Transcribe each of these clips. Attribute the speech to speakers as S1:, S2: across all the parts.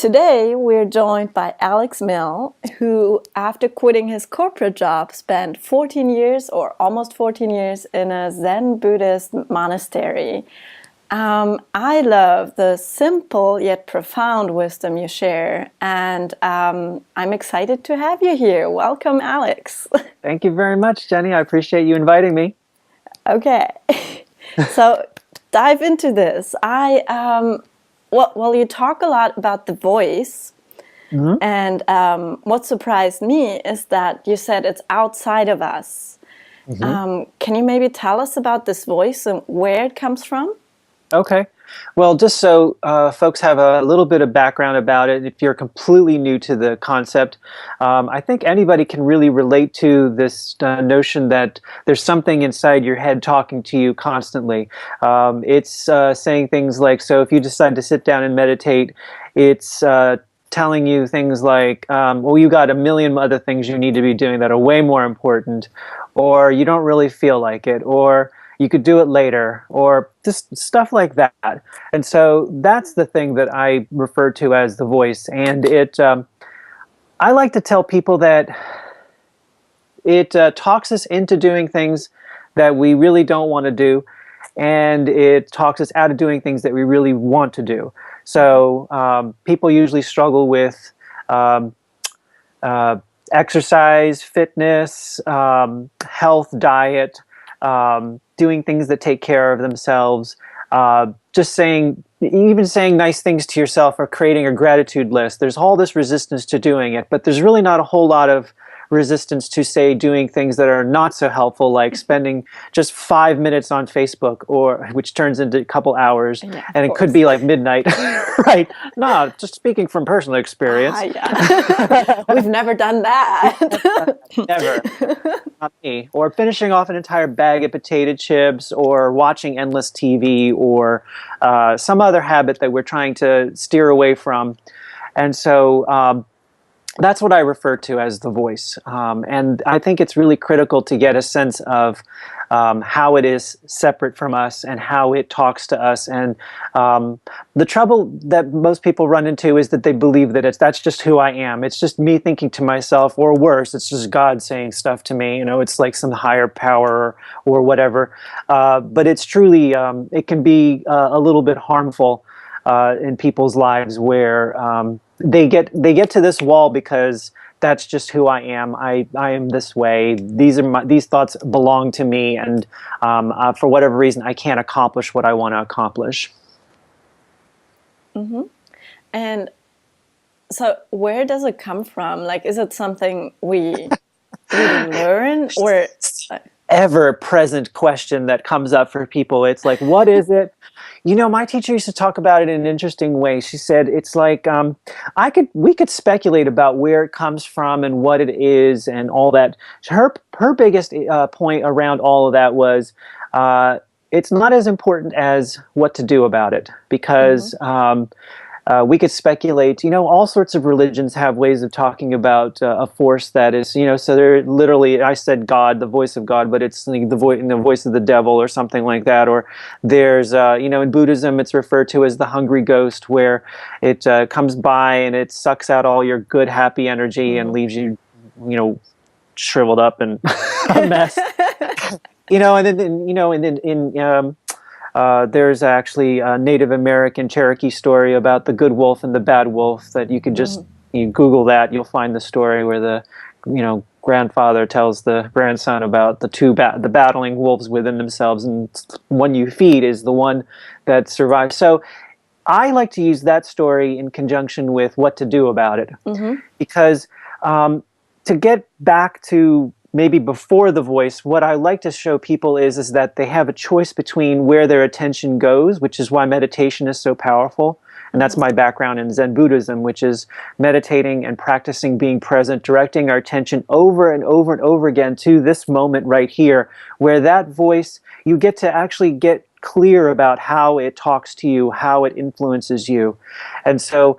S1: Today, we're joined by Alex Mill, who, after quitting his corporate job, spent 14 years or almost 14 years in a Zen Buddhist monastery. I love the simple yet profound wisdom you share, and I'm excited to have you here. Welcome, Alex.
S2: Thank you very much, Jenny. I appreciate you inviting me.
S1: Okay, so dive into this. Well, you talk a lot about the voice, and what surprised me is that you said it's outside of us. Can you maybe tell us about this voice and where it comes from?
S2: Okay. Well, just so folks have a little bit of background about it, if you're completely new to the concept, I think anybody can really relate to this notion that there's something inside your head talking to you constantly. It's saying things like, so if you decide to sit down and meditate, it's telling you things like, well, you got a million other things you need to be doing that are way more important, or you don't really feel like it, or you could do it later, or just stuff like that. And so that's the thing that I refer to as the voice. And I like to tell people that it talks us into doing things that we really don't want to do, and it talks us out of doing things that we really want to do. So people usually struggle with exercise, fitness, health, diet, doing things that take care of themselves, just even saying nice things to yourself or creating a gratitude list. There's all this resistance to doing it, but there's really not a whole lot of resistance to, say, doing things that are not so helpful, like spending just 5 minutes on Facebook, or which turns into a couple hours,
S1: Yeah,
S2: and it could be like midnight, right? No, just speaking from personal experience.
S1: Yeah. We've never done that.
S2: Never. Not me. Or finishing off an entire bag of potato chips, or watching endless TV, or some other habit that we're trying to steer away from. And so that's what I refer to as the voice. And I think it's really critical to get a sense of how it is separate from us and how it talks to us. And the trouble that most people run into is that they believe that that's just who I am. It's just me thinking to myself, or worse, it's just God saying stuff to me. You know, it's like some higher power or whatever. But it's truly, it can be a little bit harmful in people's lives, where they get to this wall because that's just who I am. I am this way. These thoughts belong to me, and for whatever reason, I can't accomplish what I want to accomplish.
S1: And so where does it come from? Like, is it something we learn, or
S2: Ever-present question that comes up for people? It's like, what is it? You know, my teacher used to talk about it in an interesting way. She said, it's like, we could speculate about where it comes from and what it is and all that. Her biggest point around all of that was, it's not as important as what to do about it, because we could speculate. You know, all sorts of religions have ways of talking about a force that is, you know, so they're literally, I said God, the voice of God, but it's like the voice of the devil or something like that. Or there's, you know, in Buddhism, it's referred to as the hungry ghost, where it comes by and it sucks out all your good, happy energy and leaves you, you know, shriveled up and a mess. You know, and then, you know, and then there's actually a Native American Cherokee story about the good wolf and the bad wolf that you could just, you Google that, you'll find the story where the, you know, grandfather tells the grandson about the battling wolves within themselves, and one you feed is the one that survives. So I like to use that story in conjunction with what to do about it, because to get back to maybe before the voice, what I like to show people is that they have a choice between where their attention goes, which is why meditation is so powerful. And that's my background in Zen Buddhism, which is meditating and practicing being present, directing our attention over and over and over again to this moment right here, where that voice, you get to actually get clear about how it talks to you, how it influences you. And so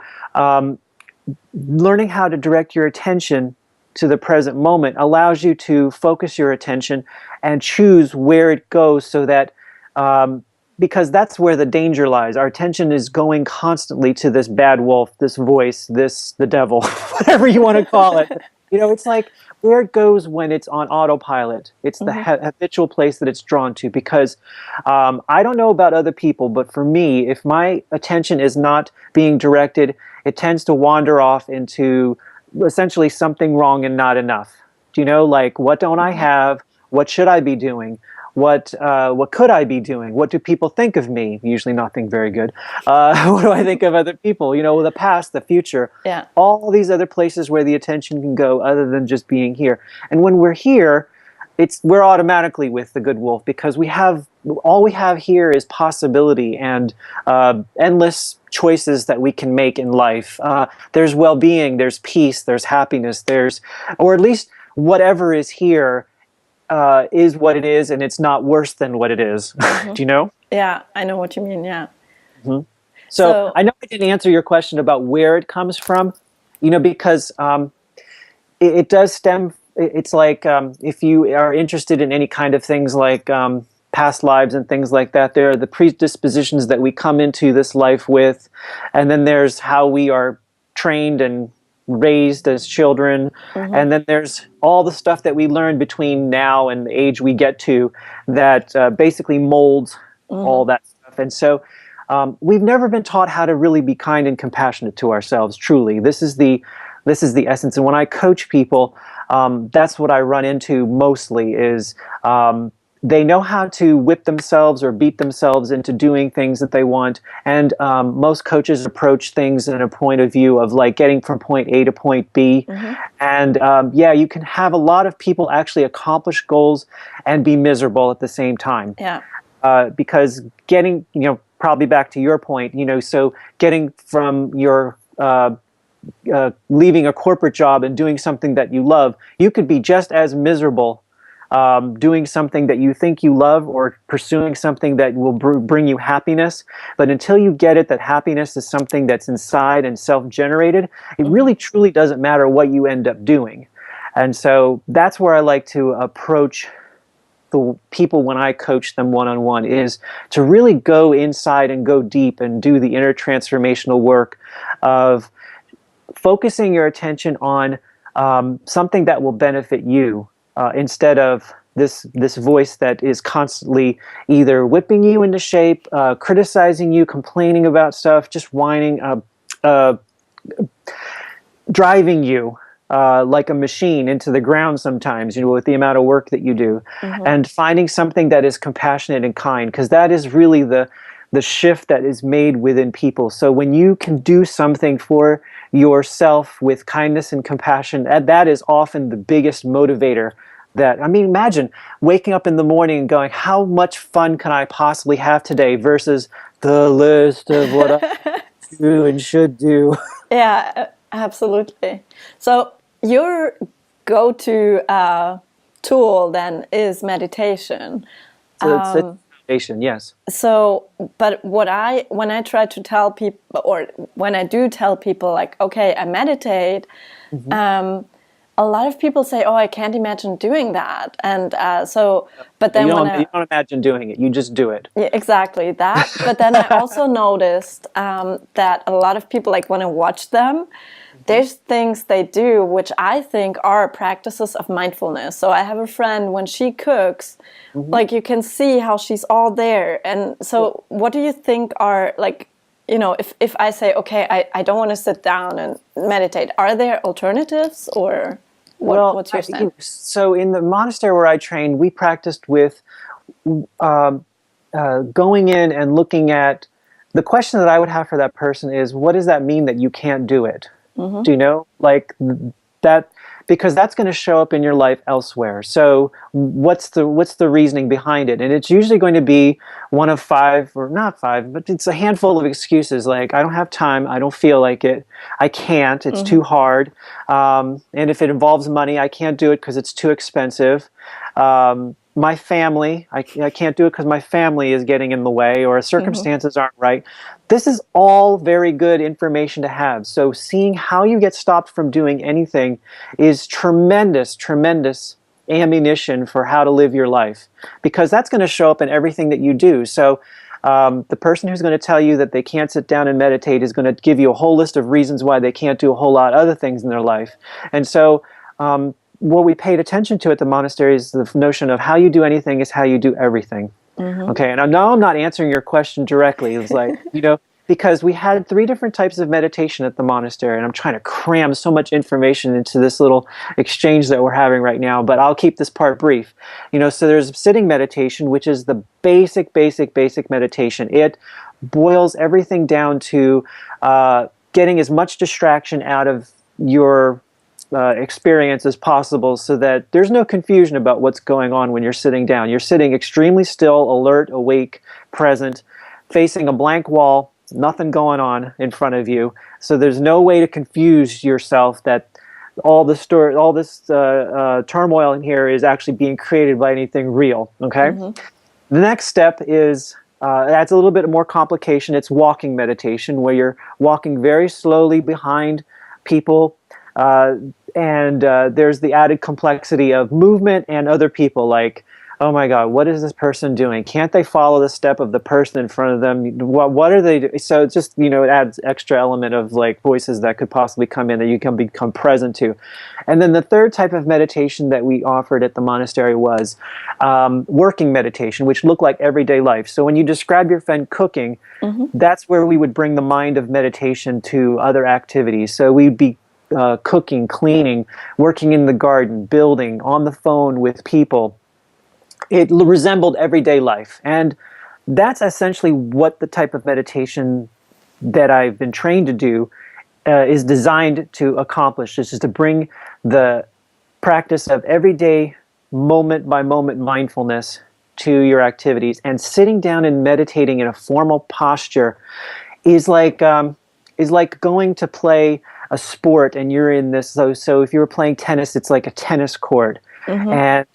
S2: learning how to direct your attention to the present moment allows you to focus your attention and choose where it goes, so that because that's where the danger lies. Our attention is going constantly to this bad wolf, this voice, the devil, whatever you want to call it. It's like where it goes when it's on autopilot. It's the habitual place that it's drawn to, because I don't know about other people, but for me, if my attention is not being directed, it tends to wander off into essentially something wrong and not enough. Like, what don't I have? What should I be doing? What could I be doing? What do people think of me? Usually nothing very good. What do I think of other people? The past, the future.
S1: Yeah.
S2: All these other places where the attention can go other than just being here. And when we're here, we're automatically with the good wolf, because all we have here is possibility and endless choices that we can make in life. There's well-being, there's peace, there's happiness, or at least whatever is here is what it is, and it's not worse than what it is. Do you know?
S1: Yeah, I know what you mean. Yeah.
S2: So I know I didn't answer your question about where it comes from, because it does stem. It's like if you are interested in any kind of things like past lives and things like that, there are the predispositions that we come into this life with, and then there's how we are trained and raised as children, and then there's all the stuff that we learn between now and the age we get to that basically molds all that stuff. And so we've never been taught how to really be kind and compassionate to ourselves. Truly, this is the essence. And when I coach people, that's what I run into mostly is they know how to whip themselves or beat themselves into doing things that they want. And most coaches approach things in a point of view of like getting from point A to point B. And you can have a lot of people actually accomplish goals and be miserable at the same time.
S1: Yeah.
S2: Because getting, probably back to your point, so getting from your leaving a corporate job and doing something that you love, you could be just as miserable doing something that you think you love or pursuing something that will bring you happiness. But until you get it, that happiness is something that's inside and self-generated, it really truly doesn't matter what you end up doing. And so that's where I like to approach the people when I coach them one-on-one, is to really go inside and go deep and do the inner transformational work of focusing your attention on something that will benefit you. Instead of this voice that is constantly either whipping you into shape, criticizing you, complaining about stuff, just whining, driving you like a machine into the ground sometimes, with the amount of work that you do. And finding something that is compassionate and kind, because that is really the shift that is made within people. So when you can do something for yourself with kindness and compassion, that is often the biggest motivator. Imagine waking up in the morning and going, how much fun can I possibly have today, versus the list of what I do and should do.
S1: Yeah, absolutely. So your go-to tool then is meditation.
S2: So it's meditation, yes.
S1: So, but when I try to tell people, or when I do tell people, like, okay, I meditate, a lot of people say, "Oh, I can't imagine doing that," and but then
S2: you don't imagine doing it; you just do it.
S1: Yeah, exactly that. But then I also noticed that a lot of people, like, when I watch them, there's things they do which I think are practices of mindfulness. So I have a friend, when she cooks, like, you can see how she's all there. And so, what do you think are, like, if I say, okay, I don't want to sit down and meditate, are there alternatives, or what's your stand?
S2: So in the monastery where I trained, we practiced with going in and looking at, the question that I would have for that person is, what does that mean that you can't do it? Do you know? Like that, because that's going to show up in your life elsewhere. So what's the reasoning behind it? And it's usually going to be one of five, or not five, but it's a handful of excuses, like, I don't have time, I don't feel like it, I can't, it's too hard, and if it involves money, I can't do it because it's too expensive. My family, I can't do it because my family is getting in the way, or circumstances aren't right. This is all very good information to have. So seeing how you get stopped from doing anything is tremendous, tremendous ammunition for how to live your life, because that's going to show up in everything that you do. So The person who's going to tell you that they can't sit down and meditate is going to give you a whole list of reasons why they can't do a whole lot of other things in their life. And so what we paid attention to at the monastery is the notion of how you do anything is how you do everything. Okay, and now I'm not answering your question directly. It was like, because we had 3 different types of meditation at the monastery, and I'm trying to cram so much information into this little exchange that we're having right now, but I'll keep this part brief. So there's sitting meditation, which is the basic meditation. It boils everything down to getting as much distraction out of your experience as possible so that there's no confusion about what's going on when you're sitting down. You're sitting extremely still, alert, awake, present, facing a blank wall, nothing going on in front of you. So there's no way to confuse yourself that all this turmoil in here is actually being created by anything real. Okay. The next step is adds a little bit more complication. It's walking meditation, where you're walking very slowly behind people. And there's the added complexity of movement and other people, like, oh my God, what is this person doing? Can't they follow the step of the person in front of them? What are they doing? So it's just, it adds extra element of like voices that could possibly come in that you can become present to. And then the third type of meditation that we offered at the monastery was working meditation, which looked like everyday life. So when you describe your friend cooking, that's where we would bring the mind of meditation to other activities. So we'd be cooking, cleaning, working in the garden, building, on the phone with people. It resembled everyday life. And that's essentially what the type of meditation that I've been trained to do is designed to accomplish. This is to bring the practice of everyday, moment-by-moment mindfulness to your activities. And sitting down and meditating in a formal posture is like going to play a sport, and you're in this. So if you were playing tennis, it's like a tennis court. And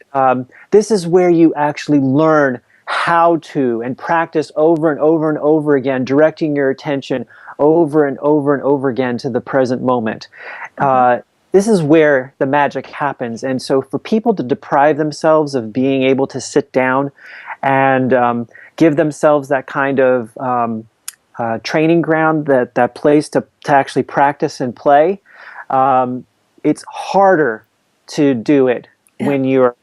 S2: this is where you actually learn how to and practice over and over and over again, directing your attention over and over and over again to the present moment. This is where the magic happens. And so for people to deprive themselves of being able to sit down and give themselves that kind of training ground, that place to actually practice and play, it's harder to do it when you're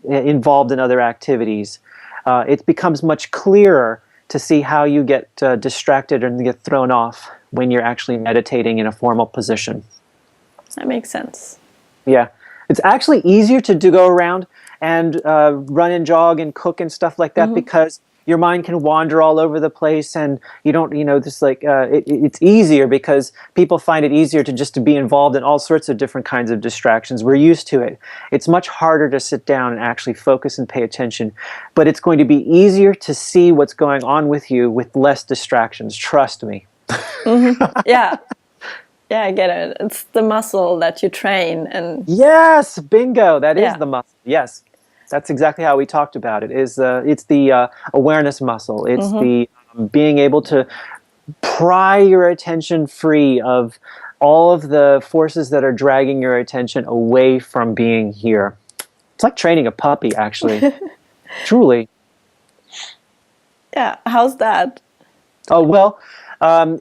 S2: involved in other activities. It becomes much clearer to see how you get distracted and get thrown off when you're actually meditating in a formal position.
S1: That makes sense.
S2: Yeah. It's actually easier to go around and run and jog and cook and stuff like that because your mind can wander all over the place, and you don't, just like, it's easier because people find it easier to be involved in all sorts of different kinds of distractions. We're used to it. It's much harder to sit down and actually focus and pay attention, but it's going to be easier to see what's going on with you with less distractions. Trust me.
S1: Yeah. Yeah, I get it. It's the muscle that you train. And
S2: yes, bingo. That is the muscle. Yes. That's exactly how we talked about it. It's the awareness muscle. It's the being able to pry your attention free of all of the forces that are dragging your attention away from being here. It's like training a puppy, actually. Truly.
S1: Yeah. How's that?
S2: Oh, well,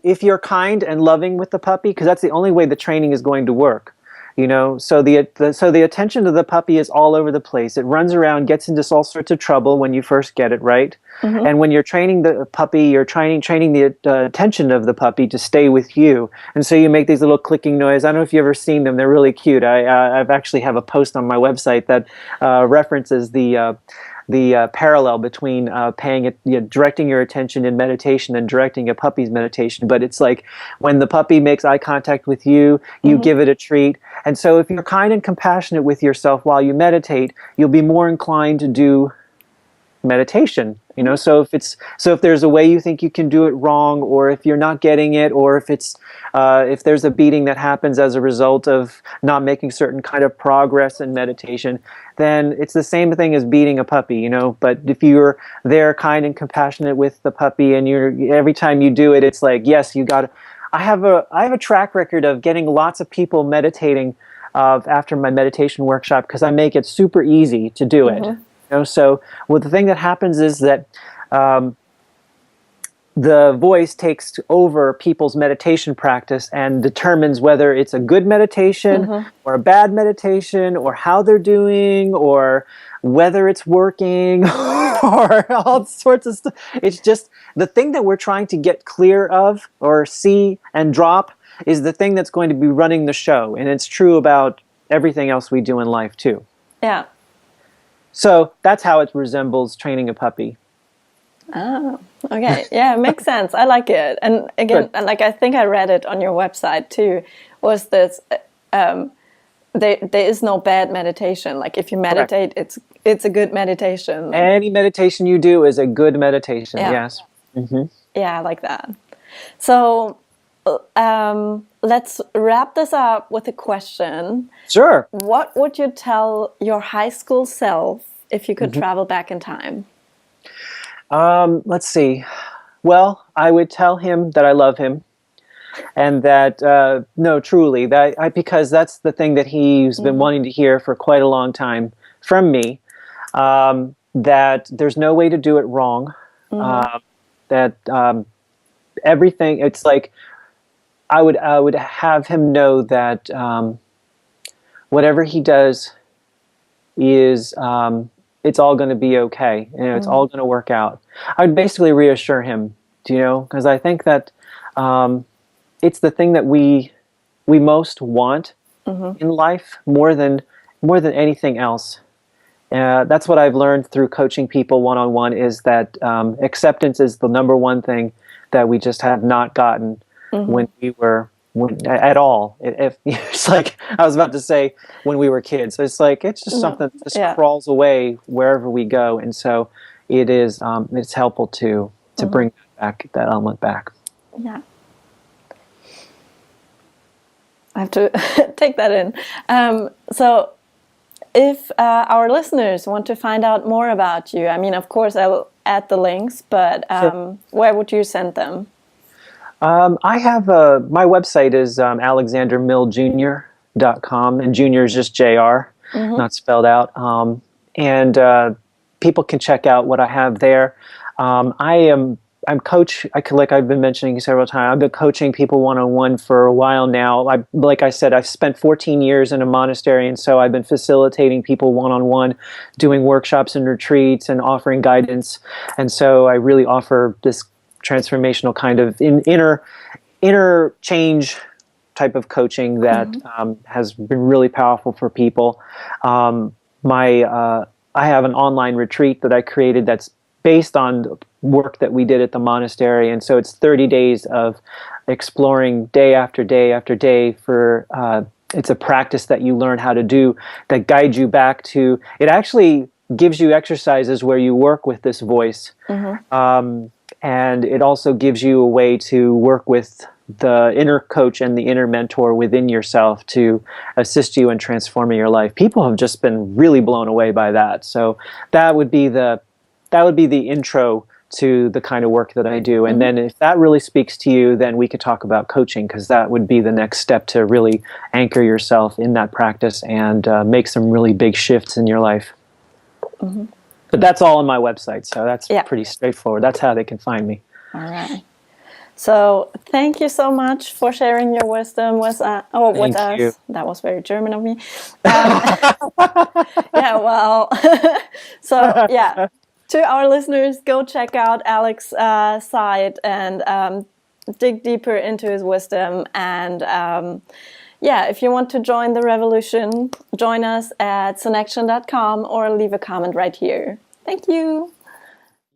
S2: if you're kind and loving with the puppy, because that's the only way the training is going to work. So the attention of the puppy is all over the place. It runs around, gets into all sorts of trouble when you first get it, right? And when you're training the puppy, you're training the attention of the puppy to stay with you. And so you make these little clicking noises. I don't know if you've ever seen them. They're really cute. I've actually have a post on my website that references the parallel between directing your attention in meditation and directing a puppy's meditation. But it's like when the puppy makes eye contact with you, you give it a treat. And so if you're kind and compassionate with yourself while you meditate, you'll be more inclined to do meditation. So if there's a way you think you can do it wrong, or if you're not getting it, or if there's a beating that happens as a result of not making certain kind of progress in meditation, then it's the same thing as beating a puppy, But if you're there kind and compassionate with the puppy, and every time you do it, it's like, yes, you got to. I have a track record of getting lots of people meditating after my meditation workshop because I make it super easy to do it. So the thing that happens is that the voice takes over people's meditation practice and determines whether it's a good meditation or a bad meditation, or how they're doing, or whether it's working, or all sorts of stuff. It's just the thing that we're trying to get clear of or see and drop is the thing that's going to be running the show. And it's true about everything else we do in life too.
S1: Yeah.
S2: So that's how it resembles training a puppy.
S1: Oh, okay. Yeah, it makes sense. I like it. And again, like I think I read it on your website too, was this there is no bad meditation. Like if you meditate, it's a good meditation.
S2: Any meditation you do is a good meditation.
S1: Yeah.
S2: Yes.
S1: Yeah, I like that. So let's wrap this up with a question.
S2: Sure.
S1: What would you tell your high school self if you could travel back in time?
S2: Let's see. Well, I would tell him that I love him, and that no, truly, because that's the thing that he's been wanting to hear for quite a long time from me. That there's no way to do it wrong. That everything. It's like I would have him know that whatever he does is. It's all going to be okay. You know, it's all going to work out. I would basically reassure him, because I think that it's the thing that we most want in life more than anything else. That's what I've learned through coaching people one-on-one, is that acceptance is the number one thing that we just have not gotten when we were at all. It's like I was about to say when we were kids. It's like it's just something that just crawls away wherever we go, and so it is. It's helpful to bring that element back.
S1: Yeah, I have to take that in. So, if our listeners want to find out more about you, I mean, of course, I will add the links, but where would you send them?
S2: I have my website is alexandermilljr.com, and junior is just JR, not spelled out. And people can check out what I have there. I'm coach. Like I've been mentioning several times, I've been coaching people one-on-one for a while now. Like I said, I've spent 14 years in a monastery, and so I've been facilitating people one-on-one, doing workshops and retreats and offering guidance. And so I really offer this transformational kind of inner change type of coaching that has been really powerful for people. I have an online retreat that I created that's based on work that we did at the monastery, and so it's 30 days of exploring day after day after day for it's a practice that you learn how to do that guides you back to. It actually gives you exercises where you work with this voice. And it also gives you a way to work with the inner coach and the inner mentor within yourself to assist you in transforming your life. People have just been really blown away by that. So that would be the intro to the kind of work that I do. And then if that really speaks to you, then we could talk about coaching, because that would be the next step to really anchor yourself in that practice and make some really big shifts in your life. But that's all on my website, so that's pretty straightforward. That's how they can find me.
S1: All right. So thank you so much for sharing your wisdom with us. That was very German of me. So to our listeners, go check out Alex's site and dig deeper into his wisdom. And if you want to join the revolution, join us at Sonection.com or leave a comment right here. Thank you.